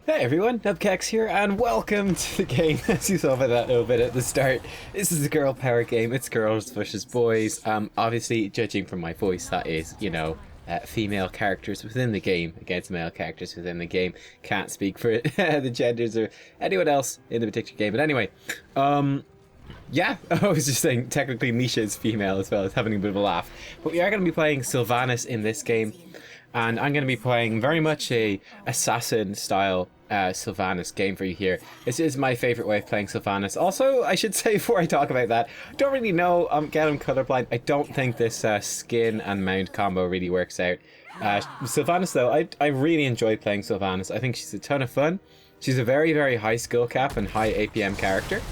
Hey everyone, Nubkeks here, and welcome to the game. As you saw by that little bit at the start, this is a girl power game. It's girls versus boys. Obviously, judging from my voice, that is, female characters within the game against male characters within the game. Can't speak for the genders or anyone else in the particular game. But anyway, yeah, I was just saying, technically Misha is female as well, as having a bit of a laugh. But we are going to be playing Sylvanas in this game. And I'm going to be playing very much a assassin style Sylvanas game for you here. This is my favorite way of playing Sylvanas. Also, I should say before I talk about that, I don't really know, again, I'm colorblind. I don't think this skin and mount combo really works out. Sylvanas though, I really enjoy playing Sylvanas. I think she's a ton of fun. She's a very, very high skill cap and high APM character.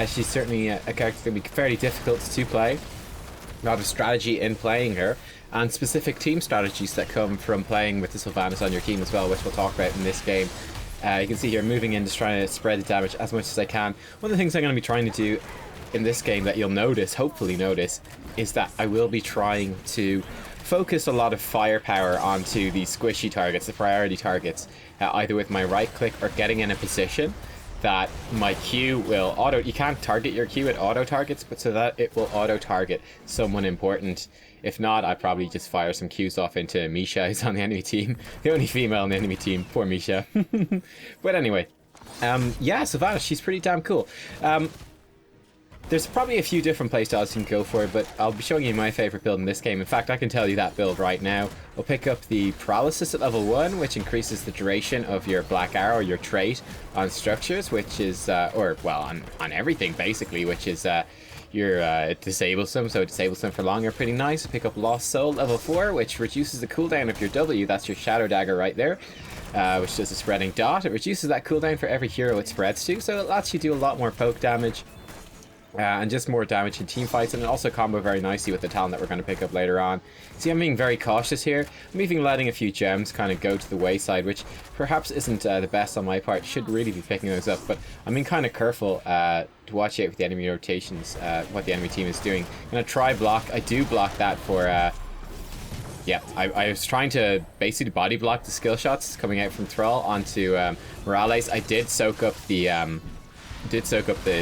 She's certainly a character that's going to be fairly difficult to play. A lot of strategy in playing her, and specific team strategies that come from playing with the Sylvanas on your team as well, which we'll talk about in this game. You can see here, moving in, just trying to spread the damage as much as I can. One of the things I'm going to be trying to do in this game that you'll notice, hopefully notice, is that I will be trying to focus a lot of firepower onto the squishy targets, the priority targets, either with my right click or getting in a position that my Q will auto. You can't target your Q at auto targets, but so that it will auto target someone important. If not, I'd probably just fire some Qs off into Misha, who's on the enemy team. The only female on the enemy team. Poor Misha. But anyway, yeah, Sylvanas, she's pretty damn cool. There's probably a few different playstyles you can go for, but I'll be showing you my favorite build in this game. In fact, I can tell you that build right now. We'll pick up the Paralysis at level 1, which increases the duration of your Black Arrow, your trait, on structures, which is, on everything basically, which is, it disables them, so it disables them for longer, pretty nice. Pick up Lost Soul, level 4, which reduces the cooldown of your W, that's your Shadow Dagger right there. Which does a spreading dot. It reduces that cooldown for every hero it spreads to, so it lets you do a lot more poke damage. And just more damage in team fights, and it also combo very nicely with the talent that we're going to pick up later on. See, I'm being very cautious here. I'm even letting a few gems kind of go to the wayside, which perhaps isn't the best on my part. Should really be picking those up, but I'm being kind of careful to watch out with the enemy rotations, what the enemy team is doing. I'm going to try block. I do block that for... yeah, I was trying to basically body block the skill shots coming out from Thrall onto Morales. I did soak up the...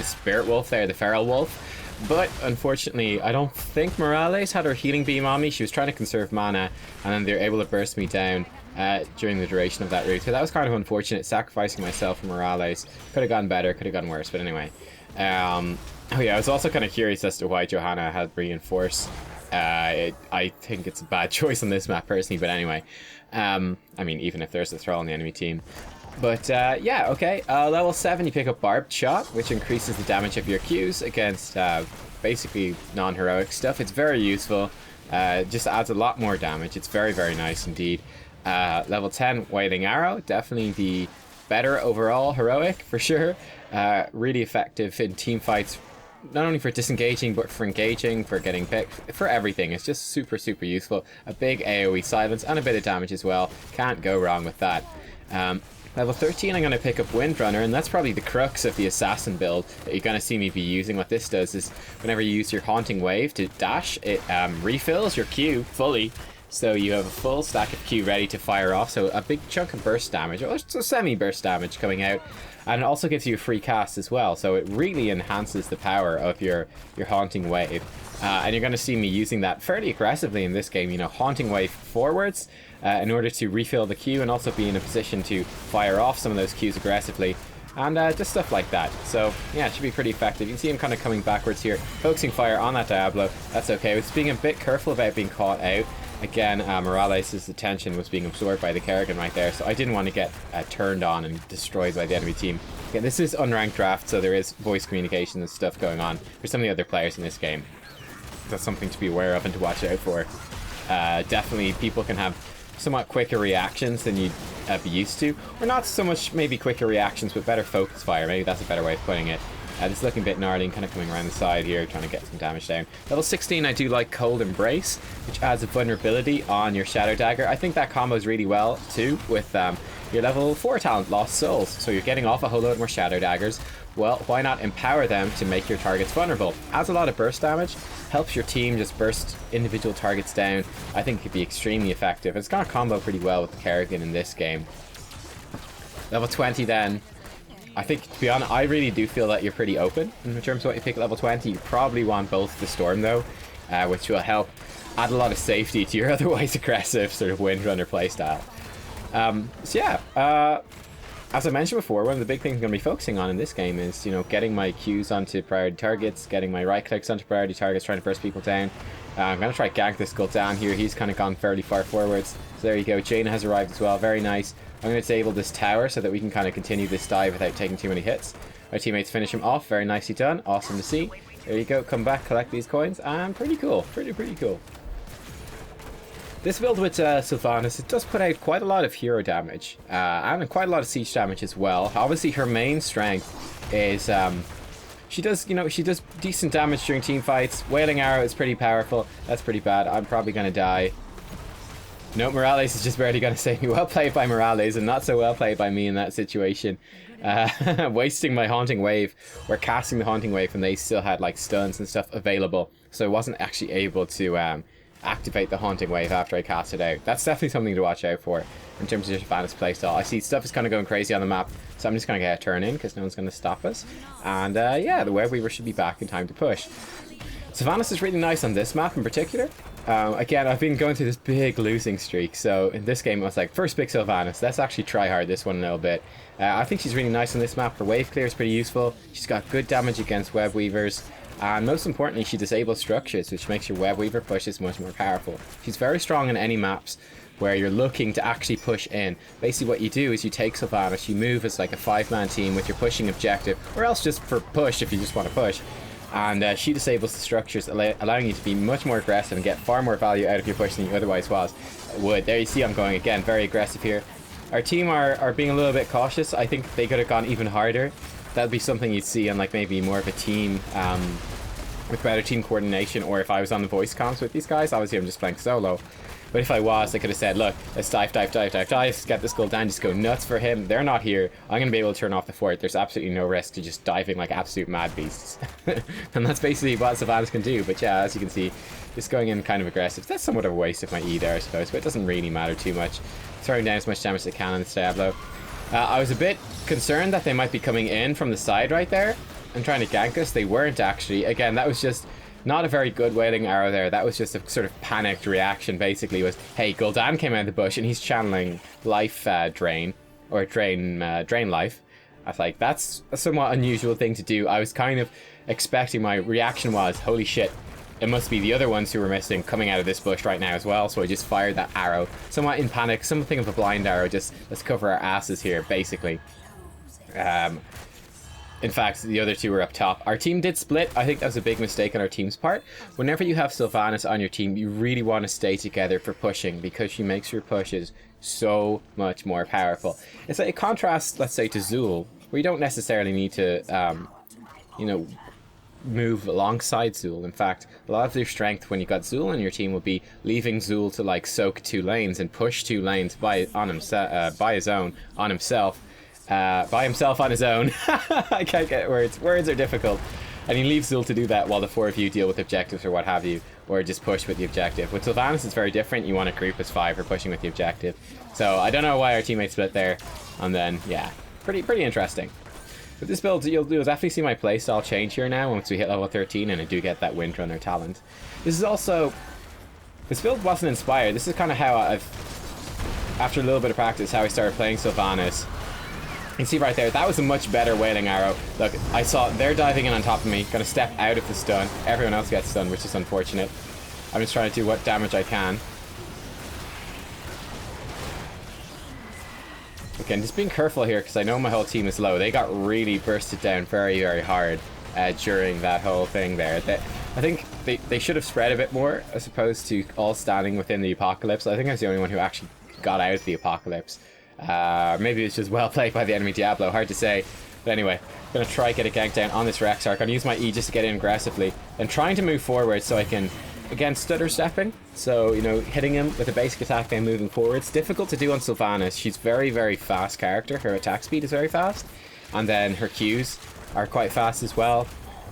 Spirit Wolf there, the Feral Wolf, but unfortunately I don't think Morales had her healing beam on me. She was trying to conserve mana, and then they were able to burst me down during the duration of that route, so that was kind of unfortunate, sacrificing myself for Morales. Could have gone better, could have gone worse, but anyway. Oh yeah, I was also kind of curious as to why Johanna had Reinforce. I think it's a bad choice on this map personally, but anyway. I mean, even if there's a Thrall on the enemy team. But yeah, okay, level 7 you pick up Barbed Shot, which increases the damage of your Qs against basically non-heroic stuff. It's very useful, just adds a lot more damage. It's very, very nice indeed. Level 10 Wailing Arrow, definitely the better overall heroic for sure. Really effective in team fights, not only for disengaging but for engaging, for getting picked, for everything. It's just super, super useful. A big AoE silence and a bit of damage as well. Can't go wrong with that. Level 13 I'm going to pick up Windrunner, and that's probably the crux of the assassin build that you're going to see me be using. What this does is whenever you use your Haunting Wave to dash, it refills your Q fully, so you have a full stack of Q ready to fire off, so a big chunk of burst damage, or so semi-burst damage coming out, and it also gives you a free cast as well, so it really enhances the power of your Haunting Wave. And you're going to see me using that fairly aggressively in this game, Haunting Wave forwards in order to refill the Q and also be in a position to fire off some of those Qs aggressively, and just stuff like that. So yeah, it should be pretty effective. You can see him kind of coming backwards here, focusing fire on that Diablo. That's okay. It's being a bit careful about being caught out. Again, Morales' attention was being absorbed by the Kerrigan right there, so I didn't want to get turned on and destroyed by the enemy team. Again, this is unranked draft, so there is voice communication and stuff going on for some of the other players in this game. That's something to be aware of and to watch out for. Definitely people can have somewhat quicker reactions than you'd be used to, or not so much maybe quicker reactions, but better focus fire. Maybe that's a better way of putting it. This is looking a bit gnarly and kind of coming around the side here, trying to get some damage down. Level 16 I do like Cold Embrace, which adds a vulnerability on your Shadow Dagger. I think that combos really well too with your level 4 talent, Lost Souls. So you're getting off a whole load more Shadow Daggers. Well, why not empower them to make your targets vulnerable? Adds a lot of burst damage, helps your team just burst individual targets down. I think it could be extremely effective. It's going to combo pretty well with the Kerrigan in this game. Level 20 then, I think, to be honest, I really do feel that you're pretty open in terms of what you pick at level 20. You probably want both the Storm though, which will help add a lot of safety to your otherwise aggressive sort of Windrunner playstyle. So yeah, as I mentioned before, one of the big things I'm going to be focusing on in this game is, you know, getting my Qs onto priority targets, getting my right clicks onto priority targets, trying to burst people down. I'm going to try gank this Gul'dan here. He's kind of gone fairly far forwards. So there you go. Jaina has arrived as well. Very nice. I'm going to disable this tower so that we can kind of continue this dive without taking too many hits. Our teammates finish him off. Very nicely done. Awesome to see. There you go. Come back, collect these coins. And pretty cool. Pretty cool. This build with Sylvanas, it does put out quite a lot of hero damage. And quite a lot of siege damage as well. Obviously, her main strength is... she does decent damage during team fights. Wailing Arrow is pretty powerful. That's pretty bad. I'm probably going to die. No, Morales is just barely going to save me. Well played by Morales, and not so well played by me in that situation. Wasting my Haunting Wave, or casting the Haunting Wave, and they still had like stuns and stuff available. So I wasn't actually able to activate the Haunting Wave after I cast it out. That's definitely something to watch out for in terms of Sylvanas playstyle. I see stuff is kind of going crazy on the map, so I'm just going to get a turn in because no one's going to stop us. And yeah, the Web Weaver should be back in time to push. Sylvanas is really nice on this map in particular. Again, I've been going through this big losing streak, so in this game I was like, first pick Sylvanas, let's actually try hard this one a little bit. I think she's really nice on this map. Her wave clear is pretty useful. She's got good damage against Web Weavers, and most importantly, she disables structures, which makes your Web Weaver pushes much more powerful. She's very strong in any maps where you're looking to actually push in. Basically what you do is you take Sylvanas, you move as like a 5-man team with your pushing objective, or else just for push if you just want to push. And she disables the structures, allowing you to be much more aggressive and get far more value out of your push than you otherwise would. There you see I'm going again, very aggressive here. Our team are being a little bit cautious. I think they could have gone even harder. That'd be something you'd see on like maybe more of a team with better team coordination, or if I was on the voice comms with these guys. Obviously I'm just playing solo. But if I was, I could have said, look, let's dive, get this Gul'dan, just go nuts for him. They're not here. I'm going to be able to turn off the fort. There's absolutely no risk to just diving like absolute mad beasts. And that's basically what Sylvanas can do. But yeah, as you can see, just going in kind of aggressive. That's somewhat of a waste of my E there, I suppose, but it doesn't really matter too much. Throwing down as much damage as I can on this Diablo. I was a bit concerned that they might be coming in from the side right there and trying to gank us. They weren't actually. Again, that was just... not a very good Wailing Arrow there. That was just a sort of panicked reaction, basically, was, hey, Gul'dan came out of the bush and he's channeling life drain, or drain life. I was like, that's a somewhat unusual thing to do. I was kind of expecting, my reaction was, holy shit, it must be the other ones who were missing coming out of this bush right now as well. So I just fired that arrow, somewhat in panic, something of a blind arrow, just let's cover our asses here, basically. In fact, the other two were up top. Our team did split. I think that was a big mistake on our team's part. Whenever you have Sylvanas on your team, you really want to stay together for pushing, because she makes your pushes so much more powerful. It's like a contrast, let's say, to Zul, where you don't necessarily need to, you know, move alongside Zul. In fact, a lot of your strength when you got Zul on your team will be leaving Zul to like soak 2 lanes and push 2 lanes by his own on himself. By himself on his own. I can't get words. Words are difficult. And he leaves Zul to do that while the 4 of you deal with objectives or what have you, or just push with the objective. With Sylvanas, it's very different. You want to group as 5 for pushing with the objective. So I don't know why our teammates split there. And then, yeah, pretty interesting. With this build, you'll definitely see my playstyle change here now once we hit level 13 and I do get that Windrunner talent. This is also... this build wasn't inspired. This is kind of how I've... after a little bit of practice, how I started playing Sylvanas. You can see right there, that was a much better Wailing Arrow. Look, I saw they're diving in on top of me, gonna step out of the stun. Everyone else gets stunned, which is unfortunate. I'm just trying to do what damage I can. Again, just being careful here, because I know my whole team is low. They got really bursted down very hard during that whole thing there. I think they should have spread a bit more, as opposed to all standing within the Apocalypse. I think I was the only one who actually got out of the Apocalypse. Maybe it's just well played by the enemy Diablo, hard to say. But anyway, I'm going to try get a gank down on this Rexarch. I'm going to use my E just to get in aggressively. And trying to move forward so I can, again, stutter stepping. So, you know, hitting him with a basic attack then moving forward. It's difficult to do on Sylvanas. She's very fast character. Her attack speed is very fast. And then her Qs are quite fast as well.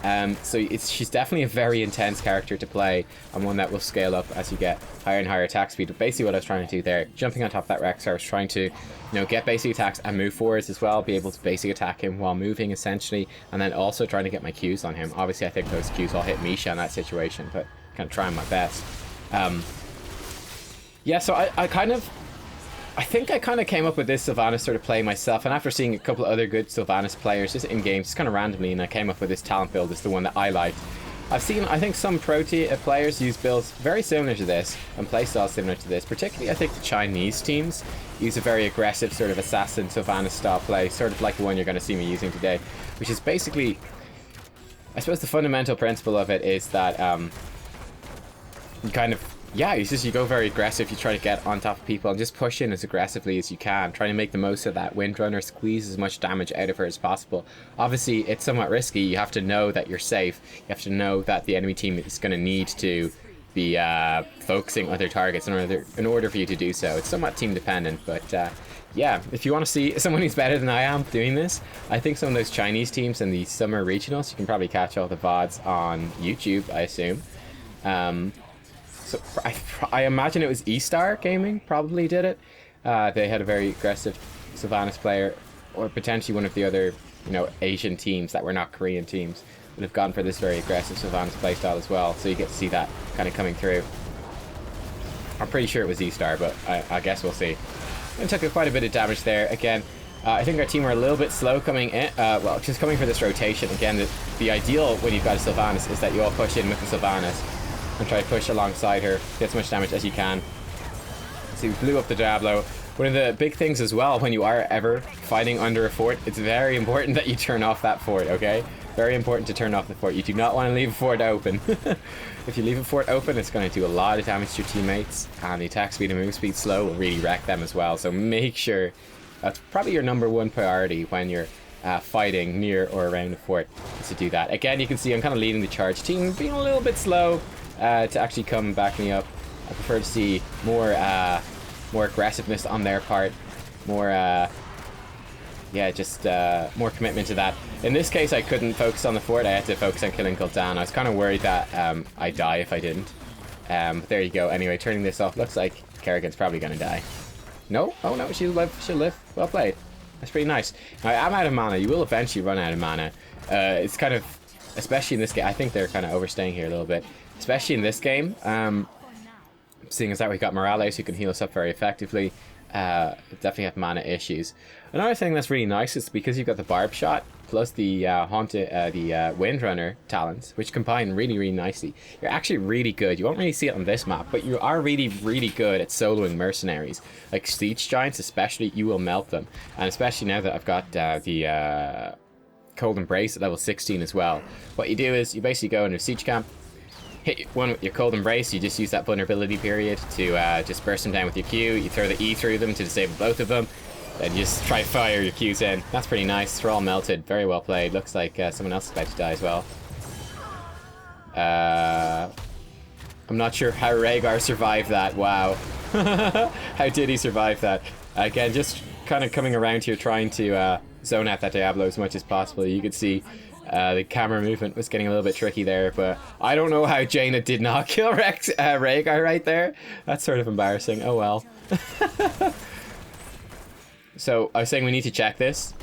So she's definitely a very intense character to play, and one that will scale up as you get higher and higher attack speed. But basically what I was trying to do there, jumping on top of that Rex, I was trying to, get basic attacks and move forwards as well, be able to basic attack him while moving essentially, and then also trying to get my Qs on him. Obviously I think those Qs all hit Misha in that situation, but kind of trying my best. Yeah, so I think I kind of came up with this Sylvanas sort of play myself, and after seeing a couple of other good Sylvanas players just in games, just kind of randomly, and I came up with this talent build as the one that I liked. I've seen, I think, some pro players use builds very similar to this, and playstyles similar to this. Particularly, I think the Chinese teams use a very aggressive sort of assassin Sylvanas style play, sort of like the one you're going to see me using today, which is basically, I suppose the fundamental principle of it is that you kind of, yeah, you go very aggressive, you try to get on top of people and just push in as aggressively as you can, trying to make the most of that Windrunner, squeeze as much damage out of her as possible. Obviously, it's somewhat risky, you have to know that you're safe, you have to know that the enemy team is going to need to be focusing other targets in order for you to do so. It's somewhat team dependent, but yeah, if you want to see someone who's better than I am doing this, I think some of those Chinese teams and the summer regionals, you can probably catch all the VODs on YouTube, I assume. So I imagine it was E-Star Gaming probably did it. They had a very aggressive Sylvanas player, or potentially one of the other, Asian teams that were not Korean teams would have gone for this very aggressive Sylvanas playstyle as well. So you get to see that kind of coming through. I'm pretty sure it was E-Star, but I guess we'll see. And took quite a bit of damage there. Again, I think our team were a little bit slow coming in. Well, just coming for this rotation. Again, the ideal when you've got a Sylvanas is that you all push in with the Sylvanas and try to push alongside her, get as much damage as you can. So we blew up the Diablo. One of the big things as well, when you are ever fighting under a fort, it's very important that you turn off that fort, okay? Very important to turn off the fort. You do not want to leave a fort open. If you leave a fort open, it's going to do a lot of damage to your teammates, and the attack speed and move speed slow will really wreck them as well. So make sure that's probably your #1 priority when you're fighting near or around a fort, is to do that. Again, you can see I'm kind of leading the charge team, being a little bit slow to actually come and back me up. I prefer to see more aggressiveness on their part, more more commitment to that. In this case, I couldn't focus on the fort. I had to focus on killing Gul'dan. I was kind of worried that I'd die if I didn't. But there you go. Anyway, turning this off, looks like Kerrigan's probably going to die. No? Oh no, she'll live. She'll live. Well played. That's pretty nice. Now, I'm out of mana. You will eventually run out of mana. It's kind of, especially in this game, I think they're kind of overstaying here a little bit. Especially in this game, seeing as that we got Morales who can heal us up very effectively, definitely have mana issues. Another thing that's really nice is because you've got the Barb Shot plus the Windrunner talents, which combine really, really nicely. You're actually really good. You won't really see it on this map, but you are really, really good at soloing mercenaries. Like Siege Giants especially, you will melt them. And especially now that I've got the Cold Embrace at level 16 as well. What you do is you basically go into a siege camp, hit one with your Cold Embrace, you just use that vulnerability period to just burst them down with your Q, you throw the E through them to disable both of them, and you just try to fire your Qs in. That's pretty nice, they're all melted, very well played. Looks like someone else is about to die as well. I'm not sure how Rhaegar survived that, wow. How did he survive that? Again, just kind of coming around here trying to zone out that Diablo as much as possible. You could see the camera movement was getting a little bit tricky there, but I don't know how Jaina did not kill Rhaegar right there. That's sort of embarrassing. Oh well. So I was saying we need to check this.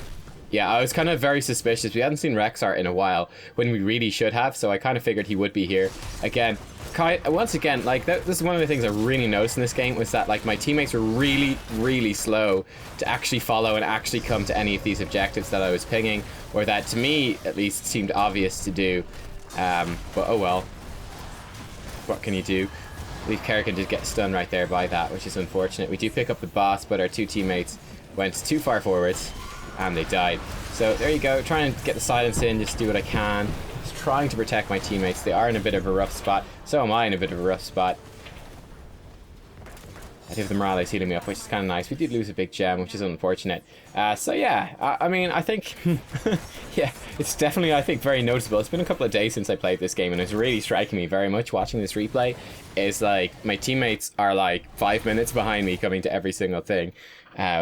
Yeah, I was kind of very suspicious. We hadn't seen Rexar in a while, when we really should have, so I kind of figured he would be here. Again, once again, like, this is one of the things I really noticed in this game, was that, like, my teammates were really, really slow to actually follow and actually come to any of these objectives that I was pinging, or that, to me, at least, seemed obvious to do. But oh well. What can you do? I believe Kerrigan did get stunned right there by that, which is unfortunate. We do pick up the boss, but our two teammates went too far forwards, and they died. So there you go, trying to get the silence in, just do what I can. Just trying to protect my teammates. They are in a bit of a rough spot. So am I in a bit of a rough spot. I do have the Morales healing me up, which is kind of nice. We did lose a big gem, which is unfortunate. So yeah, I mean, I think, yeah, it's definitely, I think, very noticeable. It's been a couple of days since I played this game, and it's really striking me very much watching this replay. Is like, my teammates are like 5 minutes behind me coming to every single thing,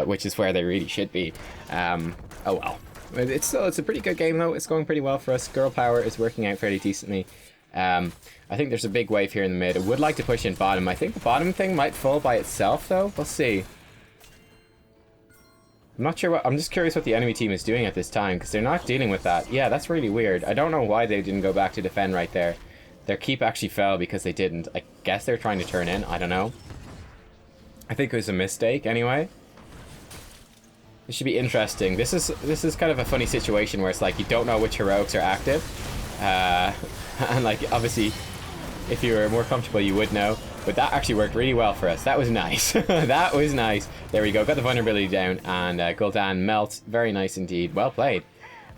which is where they really should be. Oh well. It's a pretty good game though. It's going pretty well for us. Girl power is working out fairly decently. I think there's a big wave here in the mid. I would like to push in bottom. I think the bottom thing might fall by itself though. We'll see. I'm not sure what... I'm just curious what the enemy team is doing at this time, because they're not dealing with that. Yeah, that's really weird. I don't know why they didn't go back to defend right there. Their keep actually fell because they didn't. I guess they're trying to turn in. I don't know. I think it was a mistake anyway. This should be interesting. This is kind of a funny situation where it's like you don't know which heroics are active. And like, obviously, if you were more comfortable, you would know. But that actually worked really well for us. That was nice. That was nice. There we go. Got the vulnerability down. And Gul'dan melts. Very nice indeed. Well played.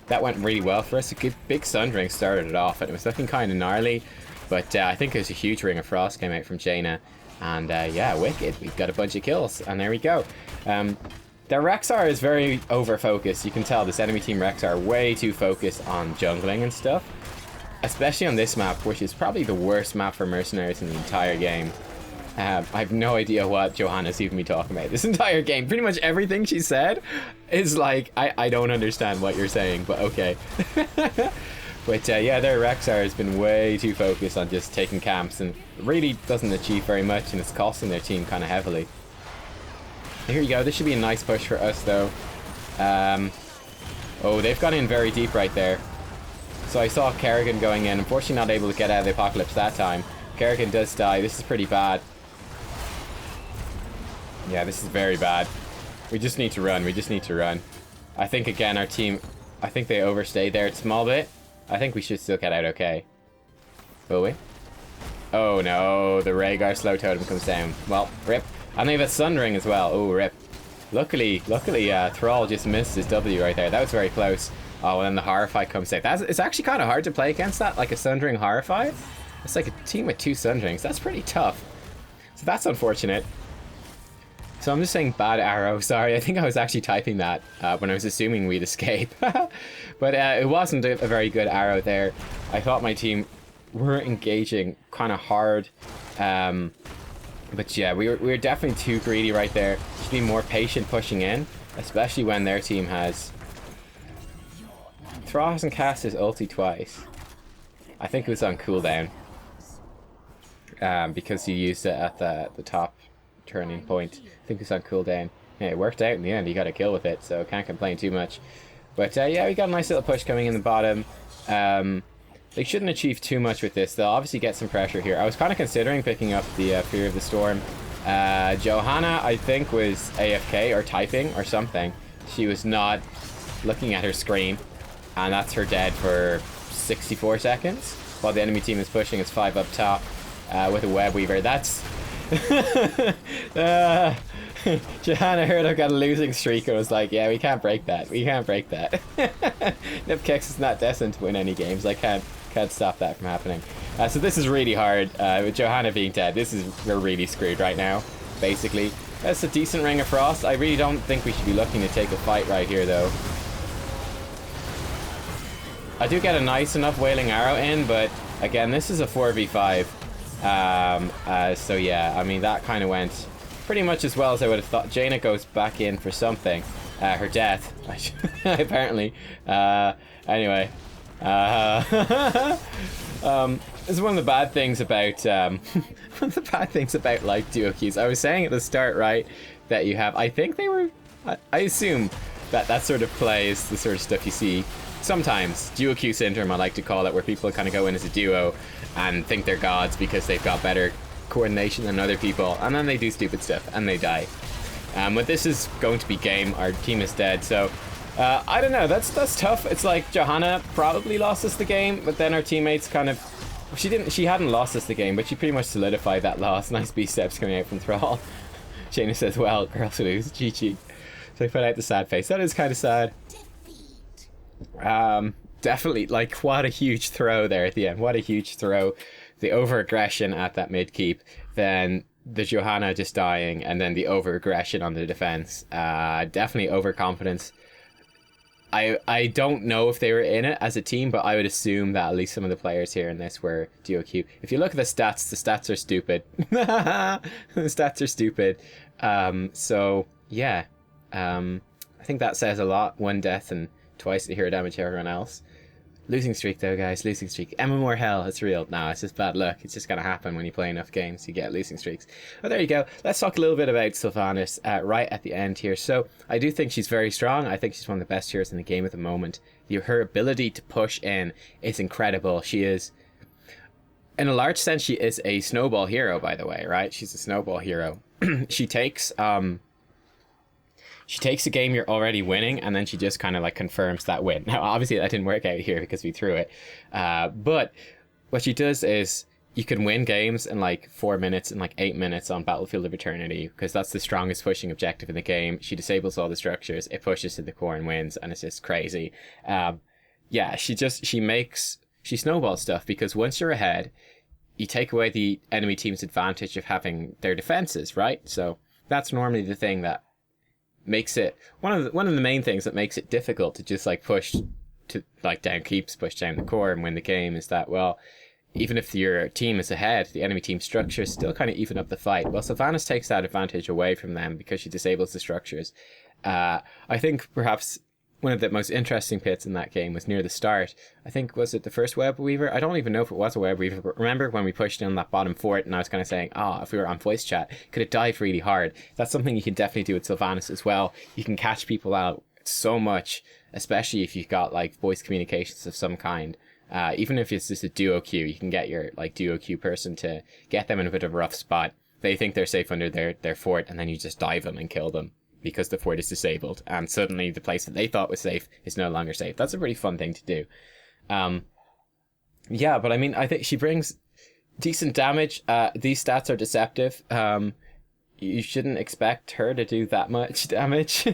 That went really well for us. A good big Sundering started it off. And it was looking kind of gnarly. But I think it was a huge Ring of Frost came out from Jaina. And yeah, wicked. We've got a bunch of kills. And there we go. Their Rexar is very over-focused. You can tell this enemy team Rexar are way too focused on jungling and stuff. Especially on this map, which is probably the worst map for mercenaries in the entire game. I have no idea what Johanna's even be talking about. This entire game, pretty much everything she said is like, I don't understand what you're saying, but okay. But yeah, their Rexar has been way too focused on just taking camps and really doesn't achieve very much, and it's costing their team kind of heavily. Here you go. This should be a nice push for us, though. Oh, they've gone in very deep right there. So I saw Kerrigan going in. Unfortunately, not able to get out of the apocalypse that time. Kerrigan does die. This is pretty bad. Yeah, this is very bad. We just need to run. We just need to run. I think, again, our team... I think they overstayed there a small bit. I think we should still get out okay. Will we? Oh, no. The Rhaegar slow totem comes down. Well, rip. And they have a Sundering as well. Oh, rip. Luckily, Thrall just missed his W right there. That was very close. Oh, and then the Horrify comes out. It's actually kind of hard to play against that, like a Sundering Horrify. It's like a team with 2 Sunderings. That's pretty tough. So that's unfortunate. So I'm just saying bad arrow. Sorry, I think I was actually typing that when I was assuming we'd escape. But it wasn't a very good arrow there. I thought my team were engaging kind of hard. But yeah, we were definitely too greedy right there. Should be more patient pushing in, especially when their team has... Thrall hasn't cast his ulti twice. I think it was on cooldown. Because he used it at the top turning point. I think it was on cooldown. Yeah, it worked out in the end. He got a kill with it, so can't complain too much. But yeah, we got a nice little push coming in the bottom. They shouldn't achieve too much with this. They'll obviously get some pressure here. I was kind of considering picking up the Fear of the Storm. Johanna, I think, was AFK or typing or something. She was not looking at her screen. And that's her dead for 64 seconds. While the enemy team is pushing, it's 5 up top with a Web Weaver. That's... Johanna heard I've got a losing streak and was like, yeah, we can't break that. We can't break that. Nubkeks is not destined to win any games. I can't stop that from happening. So this is really hard. With Johanna being dead, we're really screwed right now, basically. That's a decent Ring of Frost. I really don't think we should be looking to take a fight right here, though. I do get a nice enough Wailing Arrow in, but again, this is a 4v5. So yeah, I mean, that kind of went pretty much as well as I would have thought. Jaina goes back in for something. Her death, apparently. Anyway. This is one of the bad things about, one of the bad things about live duo queues. I was saying at the start, right, that you have, I think they were, I assume that sort of play is the sort of stuff you see sometimes. Duo queue syndrome, I like to call it, where people kind of go in as a duo and think they're gods because they've got better coordination than other people, and then they do stupid stuff and they die. But this is going to be game. Our team is dead, so I don't know. That's tough. It's like Johanna probably lost us the game, but then our teammates kind of... She hadn't lost us the game, but she pretty much solidified that loss. Nice B steps coming out from Thrall. Jaina says, well, girls lose. GG. So I put out the sad face. That is kind of sad. Definitely, like, what a huge throw there at the end. What a huge throw. The over-aggression at that mid-keep. Then the Johanna just dying, and then the over-aggression on the defense. Definitely overconfidence. I don't know if they were in it as a team, but I would assume that at least some of the players here in this were duo queue. If you look at the stats are stupid. The stats are stupid. So, yeah. I think that says a lot. 1 death and twice the hero damage to everyone else. Losing streak though, guys, losing streak. Emma more hell, it's real. No, it's just bad luck. It's just gonna happen when you play enough games, you get losing streaks. But there you go. Let's talk a little bit about Sylvanas right at the end here. So I do think she's very strong. I think she's one of the best heroes in the game at the moment. Her ability to push in is incredible. She is, in a large sense, she is a snowball hero, by the way, right? She's a snowball hero. She takes a game you're already winning, and then she just kind of like confirms that win. Now, obviously, that didn't work out here because we threw it. But what she does is you can win games in like 4 minutes and like 8 minutes on Battlefield of Eternity, because that's the strongest pushing objective in the game. She disables all the structures, it pushes to the core and wins, and it's just crazy. Yeah, she snowballs stuff, because once you're ahead, you take away the enemy team's advantage of having their defenses, right? So that's normally the thing that makes it one of the main things that makes it difficult to just like push to like down keeps, push down the core and win the game, is that, well, even if your team is ahead, the enemy team structures still kind of even up the fight. Well, Sylvanas takes that advantage away from them because she disables the structures. I think perhaps one of the most interesting pits in that game was near the start. I think, was it the first web weaver? I don't even know if it was a web weaver, but remember when we pushed in that bottom fort and I was kind of saying, if we were on voice chat, could it dive really hard? That's something you can definitely do with Sylvanas as well. You can catch people out so much, especially if you've got like voice communications of some kind. Even if it's just a duo queue, you can get your like duo queue person to get them in a bit of a rough spot. They think they're safe under their fort, and then you just dive them and kill them, because the fort is disabled, and suddenly the place that they thought was safe is no longer safe. That's a pretty fun thing to do. Yeah, but I mean, I think she brings decent damage. These stats are deceptive. You shouldn't expect her to do that much damage.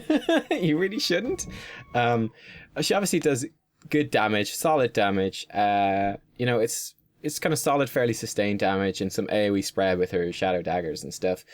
You really shouldn't. She obviously does good damage, solid damage. It's kind of solid, fairly sustained damage, and some AoE spread with her shadow daggers and stuff.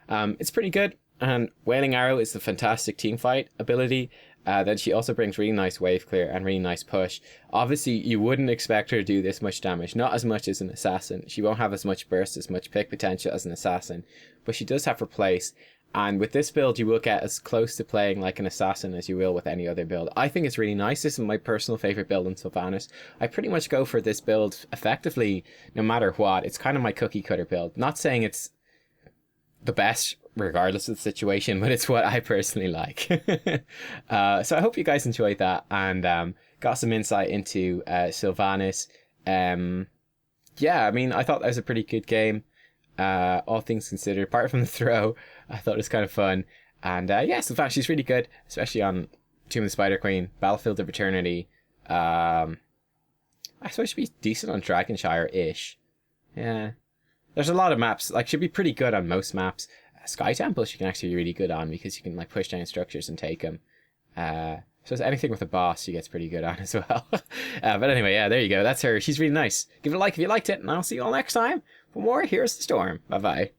It's pretty good. And Wailing Arrow is the fantastic teamfight ability. Then she also brings really nice wave clear and really nice push. Obviously, you wouldn't expect her to do this much damage. Not as much as an assassin. She won't have as much burst, as much pick potential as an assassin. But she does have her place. And with this build, you will get as close to playing like an assassin as you will with any other build. I think it's really nice. This is my personal favorite build in Sylvanas. I pretty much go for this build effectively no matter what. It's kind of my cookie cutter build. Not saying it's the best regardless of the situation, but it's what I personally like. So I hope you guys enjoyed that and got some insight into Sylvanas. Yeah, I mean, I thought that was a pretty good game, all things considered. Apart from the throw, I thought it was kind of fun. And yeah, Sylvanas, she's really good, especially on Tomb of the Spider Queen, Battlefield of Eternity. I suppose she'd be decent on Dragonshire-ish. Yeah. There's a lot of maps, like, she'd be pretty good on most maps. Sky Temple she can actually be really good on, because you can like push down structures and take them. So anything with a boss she gets pretty good on as well. But anyway, yeah, there you go. That's her. She's really nice. Give it a like if you liked it, and I'll see you all next time. For more, here's the storm. Bye bye.